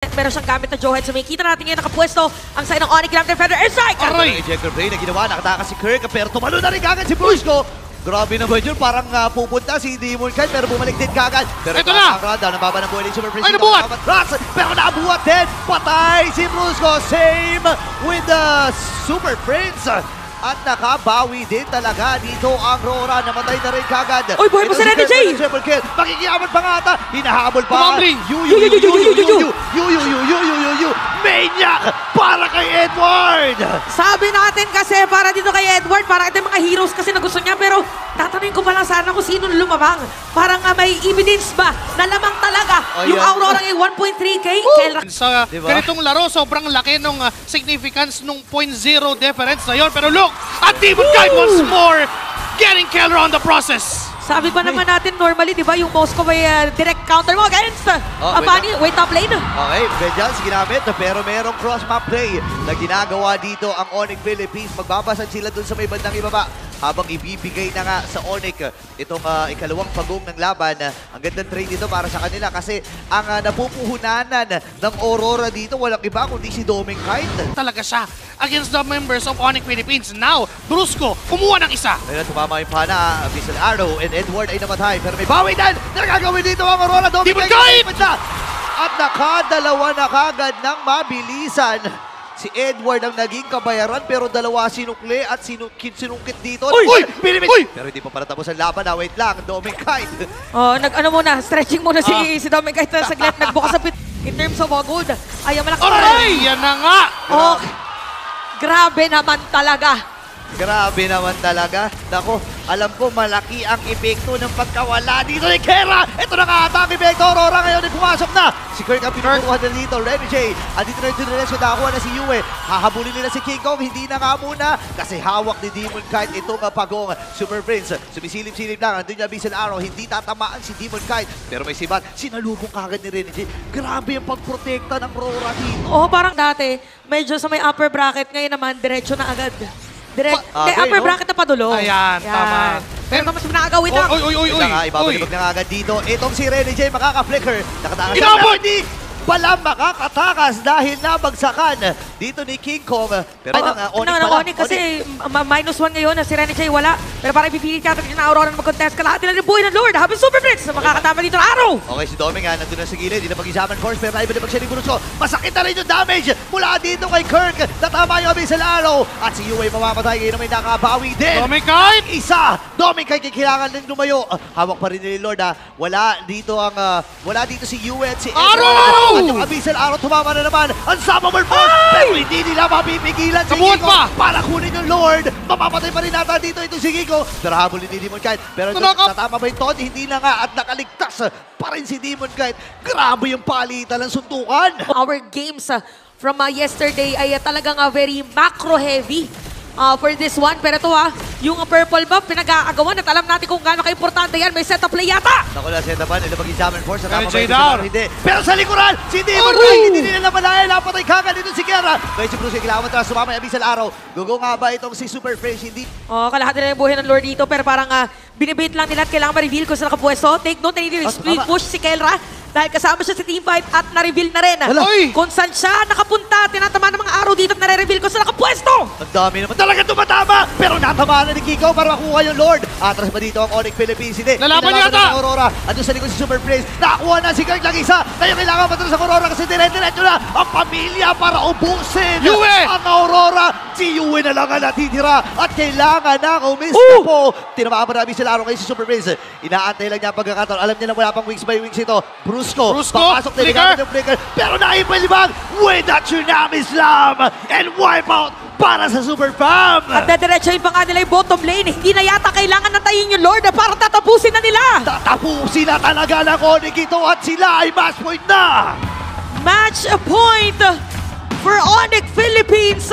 Meron siyang gamit na Johan. So makikita natin ngayon nakapwesto ang side ng Onyx Gram Defender. Airstrike! Aray! Ejector Blade na ginawa. Nakatakas si Kirk pero tumalo na rin kagad si Brusco. Grabe naman yun. Parang pupunta si Demon Kite pero bumalik din kagad. Pero ito na! ang rada, nababa ng buhay ni Super Prince. Ay, nabuhat! Pero nabuhat din! Patay si Brusco. Same with the Super Prince. At nakabawi din talaga dito ang Rora. Namatay na rin kagad. Uy, buhay pa si Renny J! Triple kill. Makikiaman pa nga ata. Hinahabol pa. Tumambling. Maniac para kay Edward. Sabi natin kasi para dito kay Edward, para ito yung mga heroes kasi na gusto niya. Pero tatanungin ko pa lang sana kung sino lumabang. Parang may evidence ba na lamang talaga yung Aurora ay 1.3K? Sa diba? ganitong laro, sobrang laki nung significance nung 0.0 difference na yun. Pero look, at Demon Kite once more getting Keller on the process. Sabi pa naman natin normally, di ba, yung Moscow ay direct counter mo against Bunny. Wait, top lane. Okay, Vengeance ginamit pero merong cross-map play na ginagawa dito ang Onyx Philippines. Magbabasag sila dun sa may bandang ibaba habang ibibigay na nga sa Onyx itong ikalawang pagong ng laban. Ang gandang trade dito para sa kanila kasi ang napupuhunanan ng Aurora dito walang iba kundi si Doming Kite. Talaga siya against the members of Onyx Philippines. Now, Brusco, kumuha ng isa. Ayun, tumama yung pana, Visual Arrow, and Edward ay namatay. Pero may bawi din! Nagagawin dito ang Aurora. Doming Kite! At nakadalawa na kagad ng mabilisan. Si Edward ang naging kabayaran pero dalawa sinukli at sinungkit dito. Uy! Uy! Pero hindi pa pala tapos ang laban na. Wait lang, Doming Kite. Nag-ano muna, stretching muna si Doming Kite na saglit. Nagbukas sa pit. In terms of gold, ay malaki. Aray! Yan na nga! Grabe naman talaga. Grabe naman talaga. Nako, alam ko malaki ang epekto ng pagkawala dito ni Kera. Ito na nga atake epekto. Aurora ngayon ay pumasok na. Si Kirk ang pinuturuhan na dito. Renny J. Andito na yung Generation. Nakakuha na si Yue. Hahabulin nila si King Kong. Hindi na nga muna. Kasi hawak ni Demon Kite itong pagong Super Prince. Sumisilip-silip lang. Andun yung Visual Arrow. Hindi tatamaan si Demon Kite. Pero may sibat. Sinalubong kagad ni Renny J. Grabe yung pagprotekta ng Aurora dito. Parang dati, medyo sa may upper bracket. Ngayon naman, diretso na agad. Upper bracket na padulo. Ayan, tama. Pero mas nakagawin na. Uy! Ibabalik na nga agad dito. Itong si Renny J makaka-flicker. Nakatakas Inabot! Hindi pala makakatakas dahil nabagsakan dito ni King Kong. Pero Onyx kasi -1 ngayon na si Renny J wala. Pero parang ipipilit natin na Aurora na mag-contest. Kalahati na rin buhay ng Lord. Habang Super Prince na makakatama dito ng araw. Okay, si Doming nga nandun na sa gilid. Hindi na pag-isaman force pero naiba na siya ni Brusco. Masakit na rin yung damage mula dito kay Kirk. Natama yung Visual Arrow. At si Yue mamamatay. Ngayon may nakabawi din. Doming Kite! Isa! Doming Kite kailangan din lumayo. Hawak pa rin ni Lord Wala dito si Yue at si Arrow! At yung Abyssal Arrow tumama na naman. Unstoppable force! Pero hindi nila mapipigilan si Kabuhat Kiko pa! para kunin yung Lord. Mamamatay pa rin nata dito itong si Kiko. Pero habol ni Demon Kite. Pero tatama ba yung Todd? Hindi na nga at nakaligtas pa rin si Demon Kite. Grabe yung palitan ng suntukan. Our games from yesterday ay talagang very macro-heavy for this one. Pero ito yung purple buff, pinag-aagawan at alam natin kung gaano ka-importante yan. May setup play yata! Naku na, setapan. Ito mag-examine force. Renny J down. Pero sa likuran, si Demon Kite, hindi nila naman napatay kagad dito si Kera. Kaya si Bruce, kailangan matras, sumama yung Abyssal Arrow. Gugo nga ba itong si Super Prince? Hindi. Kalahati na yung buhay ng Lord dito, pero parang binibait lang nila at kailangan ma-reveal kung saan nakapwesto. Take note, na split push si Kelra. Dahil kasama siya sa team fight at na-reveal na rin kung saan siya nakapunta. Tinatama ng mga araw dito at nare-reveal kung saan nakapwesto. Ang dami naman talaga tumatama. Pero natamaan na ni Kiko para makuha yung Lord. Atras ba dito ang Onyx Philippines? Hindi. Lalaban yata! Aurora. Andun sa likod si Super Prince. Nakakuha na si Kirk lang isa. Kaya kailangan matras ang Aurora kasi dire-diretso na ang pamilya para ubusin Yue! ang Aurora. Si Yue na lang ang natitira at kailangan na kumista po. Tinamaan pa namin sila araw kayo si Super Prince. Inaantay lang niya ang pagkakataon. Alam niya na wala pang wings by wings ito. Brusco, papasok na ligamit yung flicker, pero naipalibag with a Tsunami Slam and wipe out para sa Super Fam! At nadiretsoin pa nga nila yung bottom lane. Hindi na yata kailangan natayin yung Lord para tatapusin na nila. Tatapusin na talaga ng Onyx ito at sila ay match point na! Match point for Onyx Philippines.